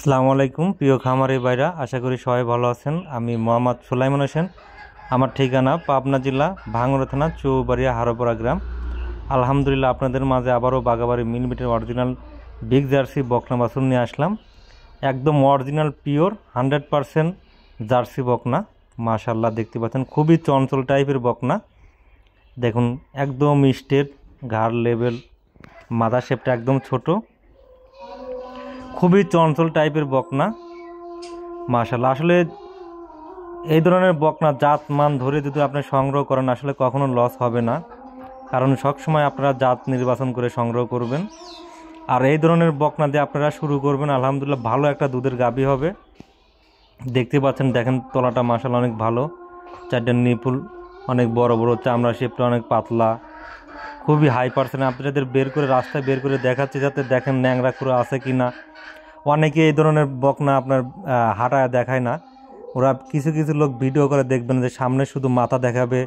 আসসালামু আলাইকুম প্রিয় খামারি ভাইরা, আশা করি সবাই ভালো আছেন। আমি মোহাম্মদ সুলাইমান হোসেন। আমার ঠিকানা পাবনা জেলা ভাঙ্গুড়া থানা চৌবাড়িয়া হারোপাড়া গ্রাম। আলহামদুলিল্লাহ আপনাদের মাঝে আবারও বাগাবাড়ি মিলমিটের অরিজিনাল বিগ জার্সি বকনা বাছুর নিয়ে আসলাম। একদম অরিজিনাল পিওর 100% জার্সি বকনা। মাশাআল্লাহ দেখতে পাচ্ছেন খুবই চঞ্চল টাইপের বকনা। দেখুন একদম স্ট্রেট, ঘাড় লেভেল, মাথা শেপটা একদম ছোট, খুবই চঞ্চল টাইপের বকনা। মাশাআল্লাহ আসলে এই ধরনের বকনা জাত মান ধরে যদি আপনি সংগ্রহ করেন আসলে কখনো লস হবে না, কারণ সবসময় আপনারা জাত নির্বাচন করে সংগ্রহ করবেন। আর এই ধরনের বকনা দিয়ে আপনারা শুরু করবেন, আলহামদুলিল্লাহ ভালো একটা দুধের গাভী হবে। দেখতে পাচ্ছেন, দেখেন তলাটা মাশাআল্লাহ অনেক ভালো, চারটে নিপুল অনেক বড় বড়, চামড়া শেপটা অনেক পাতলা, খুবই হাই পার্সেন্ট। আপনাদের বের করে রাস্তায় বের করে দেখাচ্ছে যাতে দেখেন ন্যাংরা খুঁড়ো আছে কি না। অনেকে এই ধরনের বকনা আপনার হাঁটায় দেখায় না, ওরা কিছু কিছু লোক ভিডিও করে দেখবেন যে সামনে শুধু মাথা দেখাবে,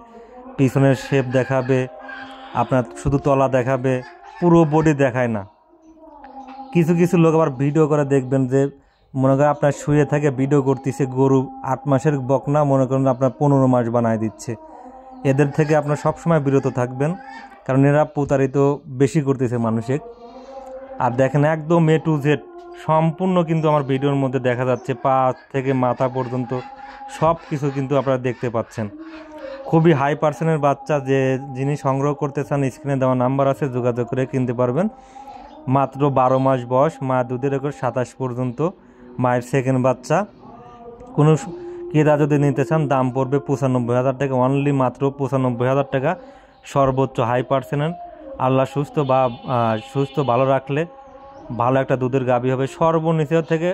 পিছনের শেপ দেখাবে, আপনার শুধু তলা দেখাবে, পুরো বডি দেখায় না। কিছু কিছু লোক আবার ভিডিও করে দেখবেন যে মনে করেন আপনার শুয়ে থেকে ভিডিও করতেছে, গরু 8 মাসের বকনা মনে করেন আপনার 15 মাস বানায় দিচ্ছে। এদের থেকে আপনার সবসময় বিরত থাকবেন, কারণ এরা প্রতারিত বেশি করতেছে মানুষের। আর দেখেন একদম এ টু জেড সম্পূর্ণ কিন্তু আমার ভিডিওর মধ্যে দেখা যাচ্ছে, পা থেকে মাথা পর্যন্ত সব কিছু কিন্তু আপনারা দেখতে পাচ্ছেন। খুবই হাই পার্সেন্টের বাচ্চা, যে যিনি সংগ্রহ করতে চান স্ক্রিনে দেওয়া নাম্বার আছে, যোগাযোগ করে কিনতে পারবেন। মাত্র 12 মাস বয়স, মা দুধের রেকর্ড 27 পর্যন্ত, মায়ের সেকেন্ড বাচ্চা। কোনো ক্রেতা যদি নিতে চান দাম পড়বে 95,000 টাকা, অনলি মাত্র 95,000 টাকা, সর্বোচ্চ হাই পার্সেন্টের। আল্লাহ সুস্থ ভালো রাখলে ভালো একটা দুধের গাভী হবে। সর্বনিচে থেকে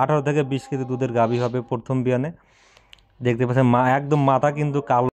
18 থেকে 20 কেজি দুধের গাভী হবে প্রথম বিয়ানে। দেখতে পাচ্ছেন একদম মাথা কিন্তু কালো।